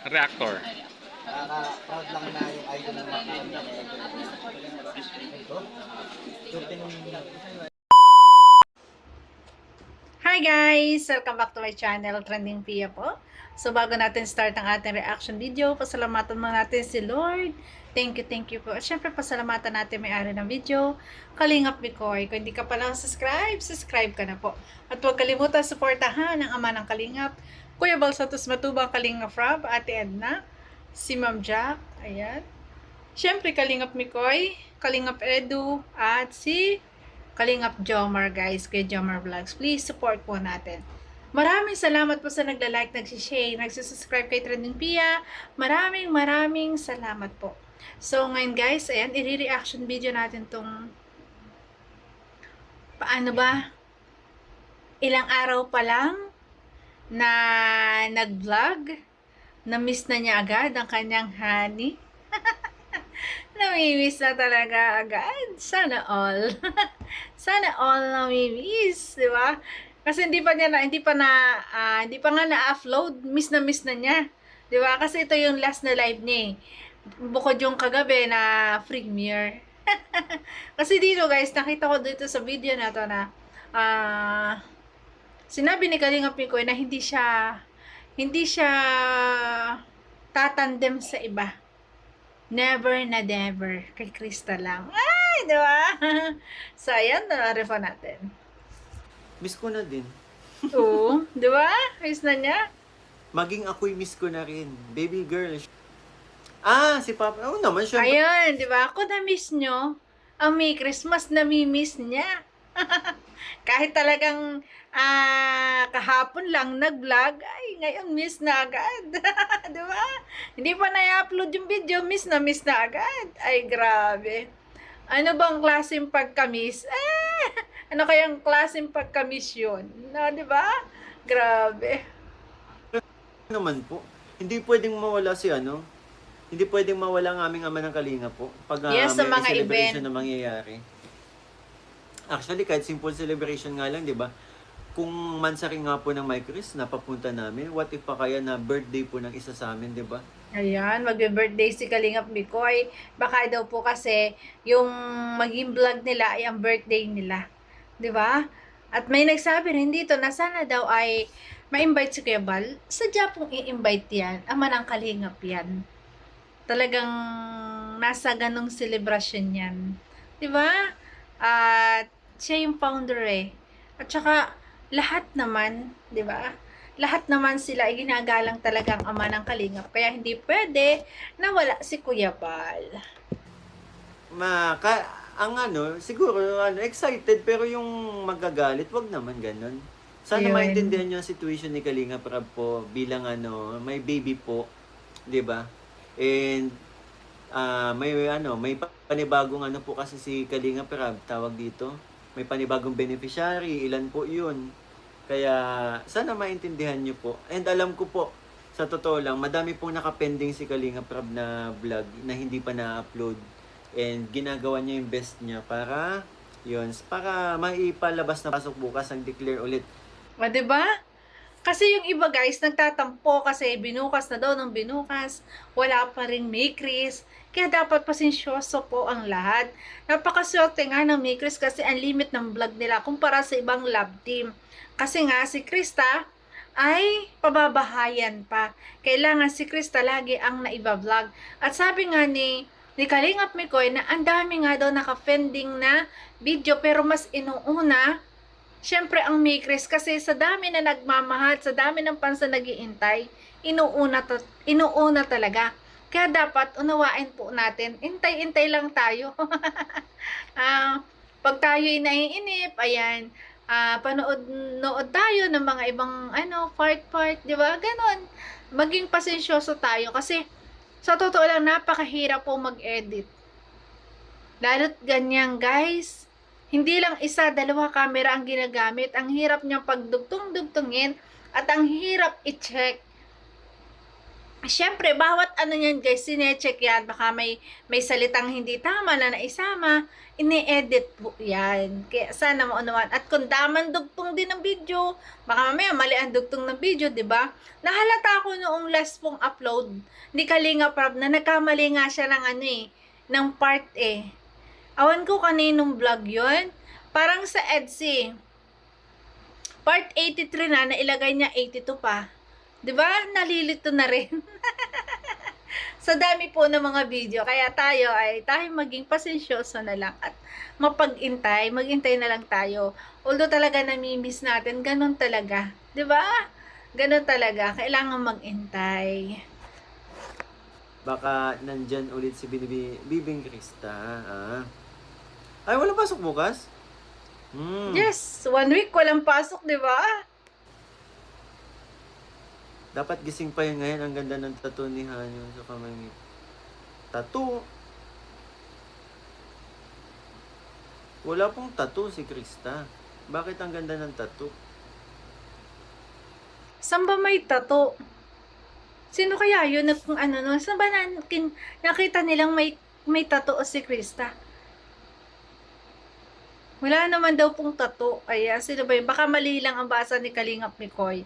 Reactor. Nakaka-proud lang na yung idol ng mga ito. Hi guys! Welcome back to my channel, Trending Pia po. So bago natin start ang ating reaction video, pasalamatan muna natin si Lord. Thank you po. At syempre pasalamatan natin may-ari ng video, Kalingap Mikoy. Kung hindi ka pa lang subscribe ka na po. At huwag kalimutan suportahan ang ama ng Kalingap, Kuya Bal Santos Matubang, Kalingap Rob, Ate Edna, si Ma'am Jack, ayan. Syempre Kalingap Mikoy, Kalingap Edu, at si Kalingap Jomar guys, kay Jomar Vlogs. Please support po natin. Maraming salamat po sa nagla-like, nagsishare, nagsusubscribe kay Trending Pia. Maraming salamat po. So ngayon guys, ayan, i-reaction video natin tong paano ba? Ilang araw pa lang na nag-vlog, na-miss na niya agad ang kanyang honey. Namimiss na talaga agad. Sana all. Sana all namimiss, di ba? Kasi hindi pa nga na-upload, miss na niya. Di ba? Kasi ito yung last na live niya. Bukod yung kagabi na premiere. Kasi dito guys, nakita ko dito sa video na to na sinabi ni Kalingap Mikoy na hindi siya tatandem sa iba. Never na never. Kay Krista lang. Ay, di ba? So, ayan, na-refa natin. Miss ko na din. Oo, di ba? Miss na niya. Maging ako'y miss ko na rin. Baby girl. Si Papa. Oo naman siya. Ayun, di ba? Ako na-miss nyo. Ang May Christmas, nami-miss niya. Kahit talagang kahapon lang nag-vlog, ay, ngayon miss na agad. Di ba? Hindi pa na-upload yung video, miss na agad. Ay, grabe. Ano bang klaseng pagka-miss? Ano kayang klaseng pagka-miss yun? No, di ba? Grabe. Naman po. Hindi pwedeng mawala si Hindi pwedeng mawala ang aming ama ng Kalinga po. Pag Yes, sa may mga celebration event. na mangyayari. Actually, kahit simple celebration nga lang, di ba? Kung mansaring nga po ng Micris, napapunta namin, what if pa kaya na birthday po ng isa sa amin, di ba? Ayan, magbe-birthday si Kalingap Mikoy. Baka daw po kasi yung maging vlog nila ay ang birthday nila. 'Di ba? At may nagsabi rin dito na sana daw ay ma-invite si Kuya Bal. Sadya pong i-invite yan. Ama ng Kalingap yan. Talagang nasa ganong celebration yan. 'Di ba? At siya yung founder eh. At saka lahat naman, 'di ba? Lahat naman sila ay ginagalang talagang ama ng Kalingap. Kaya hindi pwede na wala si Kuya Bal. Siguro, excited, pero yung magagalit, wag naman ganun. Sana Ayun. maintindihan nyo ang situation ni Kalinga Prab po bilang may baby po, di ba? And, may panibagong po kasi si Kalinga Prab, tawag dito. May panibagong beneficiary, ilan po yun. Kaya, sana maintindihan nyo po. And alam ko po, sa totoo lang, madami pong nakapending si Kalinga Prab na vlog na hindi pa na-upload. And ginagawa niya yung best niya para maipalabas na pasok bukas ang declare ulit. O, diba? Kasi yung iba guys, nagtatampo kasi binukas na daw ng binukas. Wala pa rin May Chris. Kaya dapat pasensyoso po ang lahat. Napakaswerte nga ng May Chris kasi ang limit ng vlog nila kumpara sa ibang love team. Kasi nga si Krista ay pababahayan pa. Kailangan si Krista lagi ang naiba-vlog. At sabi nga ni Kalingap Mikoy na ang dami nga daw naka-pending na video pero mas inuuna syempre ang May Chris kasi sa dami na nagmamahal, sa dami ng fans na nag-iintay, inuuna talaga. Kaya dapat unawain po natin, intay-intay lang tayo. Pag tayo'y naiinip, ayan, panood tayo ng mga ibang part, di ba? Ganon. Maging pasensyoso tayo kasi sa totoo lang napakahirap po mag-edit. Lalo't ganyan, guys. Hindi lang isa, dalawa camera ang ginagamit. Ang hirap niyang pagdugtong-dugtungin at ang hirap i-check. Siyempre, bawat ano yan guys, sinecheck yan. Baka may salitang hindi tama na naisama, ini-edit po yan. Kaya sana maunawan. At kung damang dugtong din ng video, baka mamaya mali ang dugtong ng video, di ba? Nahalata ko noong last pong upload ni Kalinga Prab na nagkamali nga siya ng ano eh, ng part eh. Awan ko kaninong vlog yon. Parang sa EDSI. Part 83 na, nailagay niya 82 pa. 'Di ba? Nalilito na rin. Sa dami po ng mga video. Kaya tayo maging pasensyoso na lang at mapag-intay. Mag-intay na lang tayo. Although talaga nami-miss natin, ganun talaga. 'Di ba? Ganun talaga. Kailangan mag-intay. Baka nandyan ulit si Bibing Krista. Ah. Ay, walang pasok bukas? Yes, 1 week walang pasok, 'di ba? Dapat gising pa yun ngayon. Ang ganda ng tattoo ni Hanyo sa kamay niya. Tattoo? Wala pong tattoo si Krista. Bakit ang ganda ng tattoo? Saan ba may tato? Sino kaya yun? Kung ano no? Saan ba nakita nilang may tato si Krista? Wala naman daw pong tato. Ayan, sino ba yun? Baka mali lang ang basa ni Kalingap Mikoy.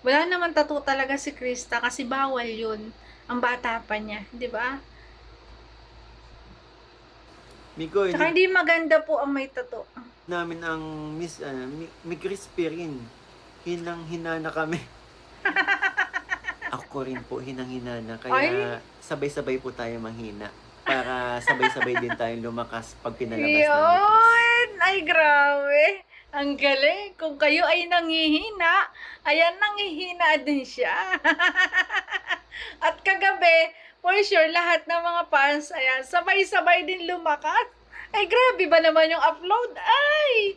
Wala naman tato talaga si Krista kasi bawal yun. Ang bata pa niya. Di ba? Miko, Tsaka hindi maganda po ang may tato. namin ang mi crispy rin. Hinang-hina na kami. Ako rin po, hinang-hina na. Kaya sabay-sabay po tayo manghina. Para sabay-sabay din tayong lumakas pag pinalabas namin. Yun! Ay, grabe! Ang galing! Kung kayo ay nangihina, ayan, nangihina din siya. At kagabi, for sure, lahat ng mga fans, ayan, sabay-sabay din lumakas. Ay, grabe ba naman yung upload? Ay!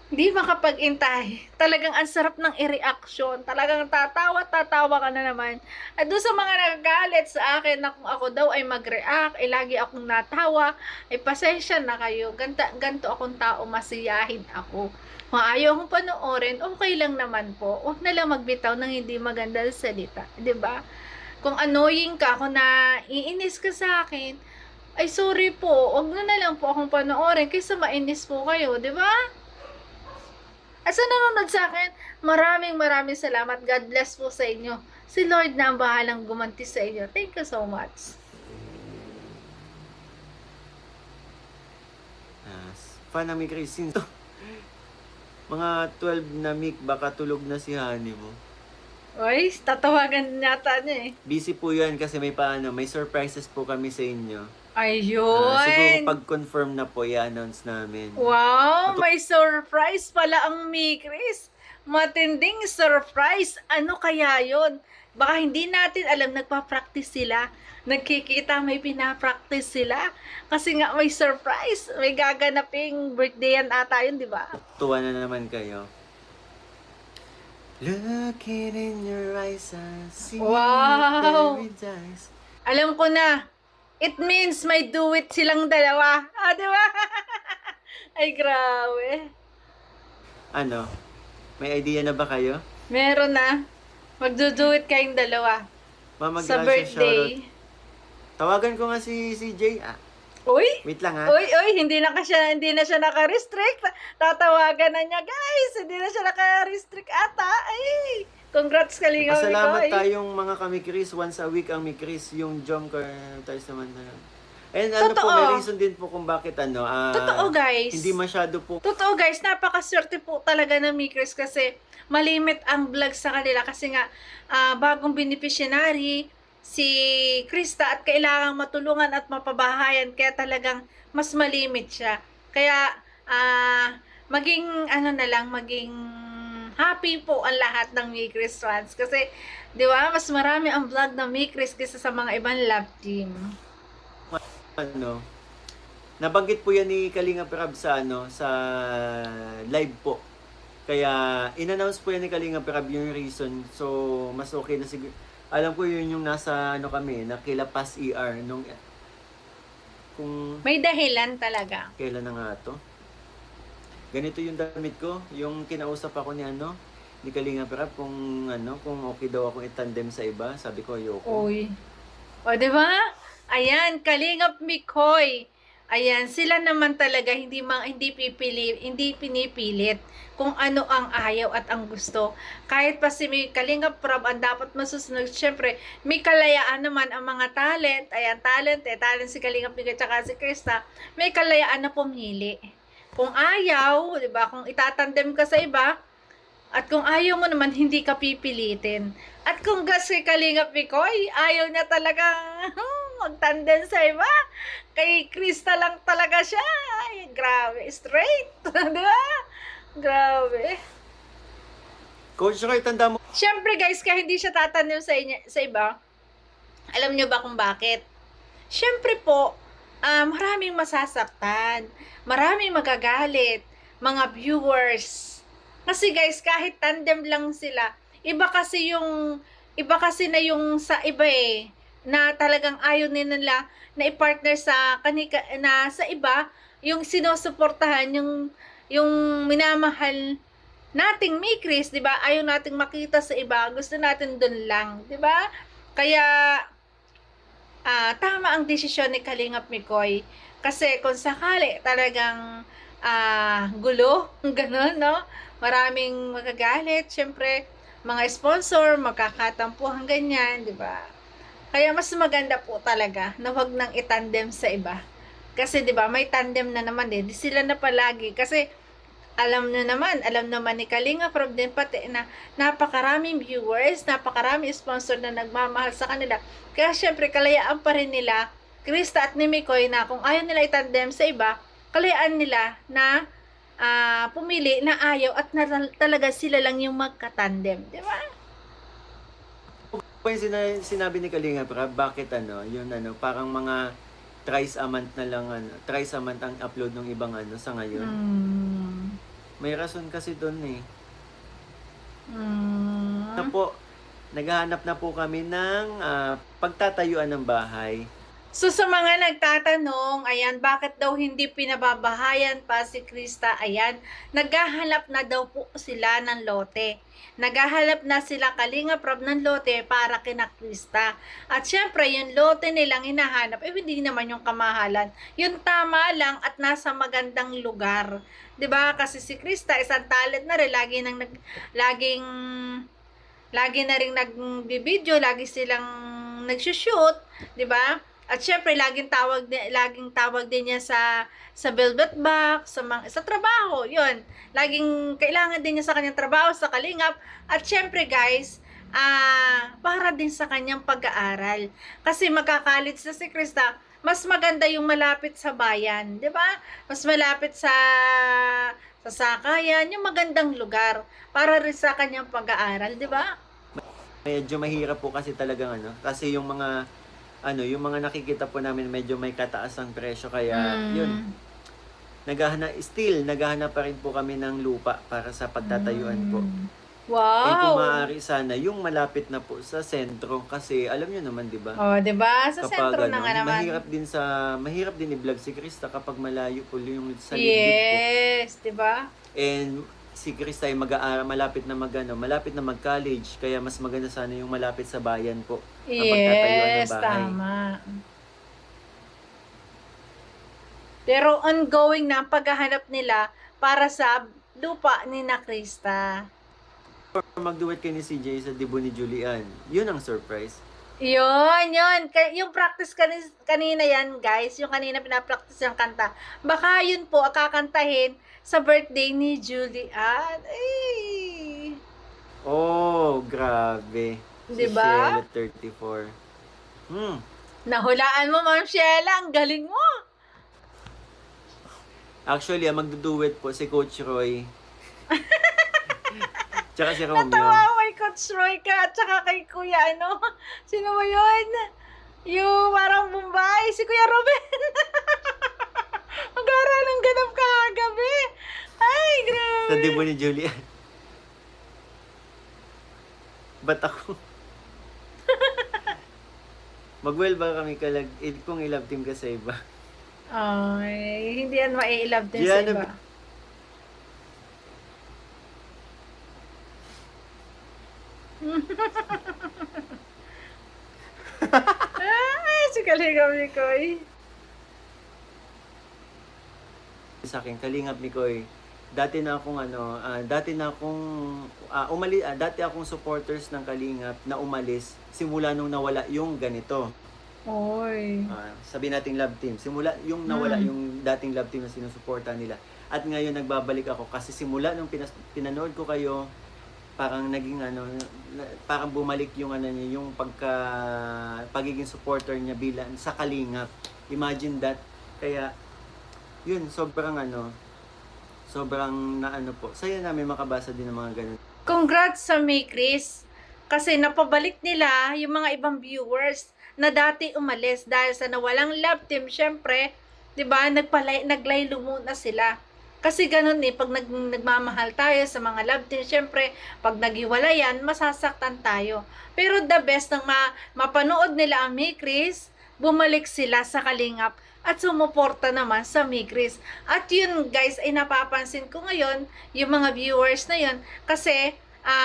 Hindi makapag-intay. Talagang ang sarap ng i-reaction. Talagang tatawa ka na naman. At doon sa mga nagagalit sa akin na kung ako daw ay mag-react, ay lagi akong natawa, ay pasensya na kayo. Ganto akong tao, masiyahin ako. Kung ayaw kong panoorin, okay lang naman po. Huwag na lang magbitaw ng hindi maganda sa salita. 'Di ba? Kung annoying ka, kung naiinis ka sa akin, ay sorry po. Huwag na lang po akong panoorin kaysa mainis po kayo. 'Di ba? At sa nanonood sa akin, maraming salamat. God bless po sa inyo. Si Lord na ang bahalang gumanti sa inyo. Thank you so much. Fan ng Mick Racing to. Mga 12 na Mick, baka tulog na si Honey mo. Oy, tatawagan yata niya eh. Busy po yan kasi may surprises po kami sa inyo. Ayun. Siguro pag-confirm na po, i-announce namin. Wow, may surprise pala ang Mikris. Matinding surprise. Ano kaya yon? Baka hindi natin alam, nagpa-practice sila. Nagkikita, may pinapractice sila. Kasi nga may surprise. May gaganaping birthday yan ata yun, di ba? Tuwa na naman kayo. Looking in your eyes, I see Wow. paradise. Alam ko na. It means may do it silang dalawa. Ah, di ba? Ay, grabe. Ano? May idea na ba kayo? Meron na. Magdo-do it kayong dalawa. Mama Sa Gracia, birthday. shoutout. Tawagan ko nga si CJ. Uy! Wait lang ha. Uy, hindi na siya naka-restrict. Tatawagan na niya, guys. Hindi na siya naka-restrict ata. Ay! Congrats, Kalinga Pasalamat Mikoy. tayong mga kamikris. Once a week ang mikris. Yung Jomcar tayo sa Mandaran. And ano po, Totoo. may reason din po kung bakit Totoo, guys. hindi masyado po. Totoo, guys. Napakaswerte po talaga ng Mikris kasi malimit ang vlog sa kanila kasi nga bagong beneficiary si Krista at kailangang matulungan at mapabahayan kaya talagang mas malimit siya. Kaya maging maging happy po ang lahat ng Mikris fans kasi 'di ba, mas marami ang vlog ng Mikris kaysa sa mga ibang love team. Nabanggit po yan ni Kalinga Prab sa sa live po. Kaya in-announce po yan ni Kalinga Prab yung reason. So mas okay na siguro. Alam ko yun yung nasa kami, nakilapas ER nung kung May dahilan talaga. kailan na nga to. Ganito yung damit ko, yung kinausap ako ni ni Kalinga Prab kung kung okay daw akong itandem sa iba. Sabi ko, ayoko. Uy. O, di ba? Ayan, Kalingap Mikoy. Ayan, sila naman talaga hindi pinipilit kung ano ang ayaw at ang gusto. Kahit pa si Kalingap Prab ang dapat masusunod, syempre, may kalayaan naman ang mga talent. Ayan, talent si Kalingap Mikoy tsaka si Krista. May kalayaan na pumili. Kung ayaw, di ba, kung itatandem ka sa iba, at kung ayaw mo naman, hindi ka pipilitin. At kung si Kalingap Mikoy, ayaw niya talagang magtandem sa iba. Kay Krista lang talaga siya. Ay, grabe. Straight. Di ba? Grabe. Coach Roy, tanda mo. Siyempre guys, kaya hindi siya tatandem sa iba, alam niyo ba kung bakit? Siyempre po, maraming masasaktan. Maraming magagalit. Mga viewers. Kasi guys, kahit tandem lang sila, iba kasi na yung sa iba na talagang ayaw nila na i-partner sa sa iba, yung sinusuportahan, yung minamahal nating may Chris, 'di ba? Ayaw nating makita sa iba, gusto natin doon lang, 'di ba? Kaya tama ang desisyon ni Kalingap Mikoy. Kasi kung sakali talagang gulo, gano'n, no? Maraming magagalit, syempre, mga sponsor, magkakatampuhan ganyan, di ba? Kaya mas maganda po talaga na wag nang itandem sa iba. Kasi di ba, may tandem na naman di sila na palagi. Kasi alam naman ni Kalinga Prab din pati na napakaraming viewers, napakaraming sponsor na nagmamahal sa kanila. Kaya syempre, kalayaan pa rin nila, Krista at ni Mikoy, na kung ayaw nila itandem sa iba, kalayaan nila na pumili na ayaw at talaga sila lang yung magkatandem, di ba? Yung sinabi ni Kalinga Prab, bakit yun parang mga thrice a month na lang thrice a month ang upload ng ibang sa ngayon. May rason kasi doon na po, naghahanap na po kami ng pagtatayuan ng bahay. So sa mga nagtatanong, ayan, bakit daw hindi pinababahayan pa si Krista? Ayan, naghahanap na daw po sila ng lote. Naghahanap na sila Kalinga Prab ng lote para kina Krista. At syempre, yung lote nilang hinahanap, hindi naman yung kamahalan. Yung tama lang at nasa magandang lugar. 'Di ba? Kasi si Krista, isang talent na rin, lagi na rin nag-video, lagi silang nagsushoot, 'di ba? At syempre laging tawag din niya sa velvet box, sa trabaho, 'yon. Laging kailangan din niya sa kanyang trabaho, sa Kalingap. At syempre guys, para din sa kanyang pag-aaral. Kasi magkakalit si Krista, mas maganda yung malapit sa bayan, 'di ba? Mas malapit sa sakayan, yung magandang lugar para rin sa kanyang pag-aaral, 'di ba? Medyo mahirap po kasi talagang kasi yung mga nakikita po namin medyo may kataasang presyo, kaya yun. Naghahanap pa rin po kami ng lupa para sa pagtatayuan po. Wow. Kung maaari sana yung malapit na po sa sentro, kasi alam niyo naman, 'di ba? Oh, 'di ba? Sa Kapag sentro na nga naman. mahirap din i-vlog si Krista kapag malayo po yung sa ligid po. Yes, 'di ba? And si Krista ay malapit na mag-college, kaya mas maganda sana yung malapit sa bayan po ang pagtatayuan ng Yes, bahay. tama. Pero ongoing na ang paghahanap nila para sa lupa ni na Krista. Magduet kay ni CJ sa Dibo ni Julian. Yun ang surprise. Yun. Yung practice kanina yan, guys. Yung kanina pinapractice yung kanta. Baka yun po, kakantahin sa birthday ni Julian. Ay! Oh, grabe. Diba? Si Sheila 34. Nahulaan mo, Ma'am Sheila. Ang galing mo. Actually, ang magduduet po si Coach Roy. Tsaka si Romeo. Natawa kay Coach Roy ka at saka kay Kuya sino mo yun? Yung parang Bombay, si Kuya Ruben. Mag-aaral ng ganap kagabi. Ay, grabe. Sa Dibo ni Julian. Ba't ako? Mag-well ba kami kung i-love team ka sa iba? Ay, hindi yan mai-love din sa iba. Ay, si Kalingap Mikoy. Sa akin, Kalingap Mikoy, dati na akong dati akong supporters ng Kalingap na umalis simula nung nawala yung ganito. Oy. Sabi nating love team. Simula yung nawala yung dating love team na sinusuporta nila. At ngayon nagbabalik ako kasi simula nung pinanood ko kayo, parang naging parang bumalik yung niya, yung pagiging supporter niya bilang sa Kalingap. Imagine that. Kaya yun, sobrang po. Saya namin makabasa din ng mga ganun. Congrats sa May Chris. Kasi napabalik nila yung mga ibang viewers na dati umalis dahil sa nawalang love team. Syempre, 'di ba? Naglaylo muna sila. Kasi ganun pag nagmamahal tayo sa mga love team, syempre, pag naghiwalayan, masasaktan tayo. Pero the best ng mapanood nila ang May Chris, bumalik sila sa Kalingap at sumuporta naman sa May Chris. At yun guys, ay napapansin ko ngayon, yung mga viewers na yun, kasi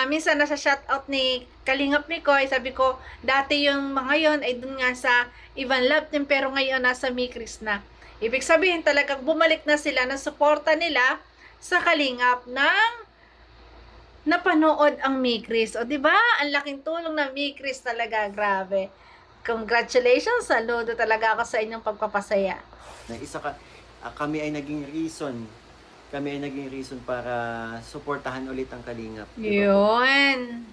minsan nasa shoutout ni Kalingap Mikoy, sabi ko, dati yung mga yun ay dun nga sa Ivan Love Team, pero ngayon nasa May Chris na. Ibig sabihin talagang bumalik na sila ng suporta nila sa Kalingap ng napanood ang May Chris. O diba? Ang laking tulong ng May Chris talaga, grabe. Congratulations, saludo talaga ako sa inyong pagpapasaya. Na kami ay naging reason para suportahan ulit ang Kalingap. Yun.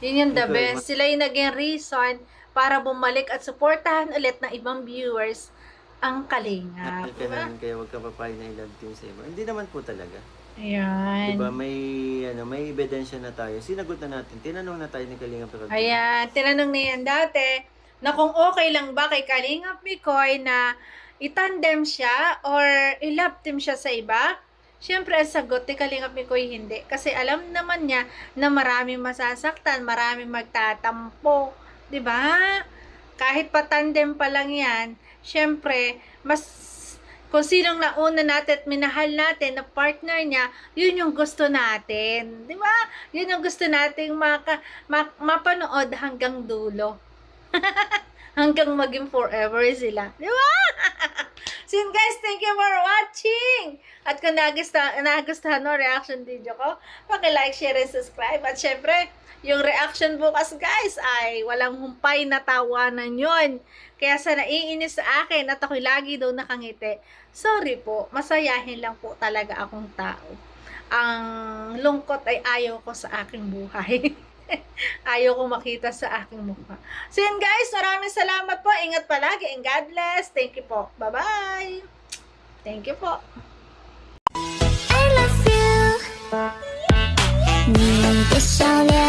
Yun yung the Okay. best. Sila yung naging reason para bumalik at suportahan ulit ng ibang viewers ang Kalingap. Kaya wag ka papayag na i-love team sa iba. Hindi naman po talaga. Ayan. Diba, may ebidensya na tayo. Sinagot na natin. Tinanong na tayo ni Kalingap. Ayan, tinanong niyan dati na kung okay lang ba kay Kalingap Mikoy na itandem siya or i-love team siya sa iba. Siyempre, ang sagot ni Kalingap Mikoy hindi. Kasi alam naman niya na maraming masasaktan, maraming magtatampo. 'Di ba? Kahit pa tandem pa lang yan, siyempre, kung sinong nauna natin at minahal natin na partner niya, yun yung gusto natin. Di ba? Yun yung gusto nating mapanood hanggang dulo. Hanggang maging forever sila. Di ba? So yun guys, thank you for watching. At kung nagustuhan mo reaction video ko, paki-like, share, and subscribe. At syempre, yung reaction bukas guys ay walang humpay na tawanan yun. Kaya sa naiinis sa akin at ako'y lagi daw nakangiti, sorry po, masayahin lang po talaga akong tao. Ang lungkot ay ayaw ko sa aking buhay. Ayaw ko makita sa aking mukha. So yun guys, maraming salamat po. Ingat palagi and God bless. Thank you po. Bye-bye. Thank you po. I love you. 你的笑脸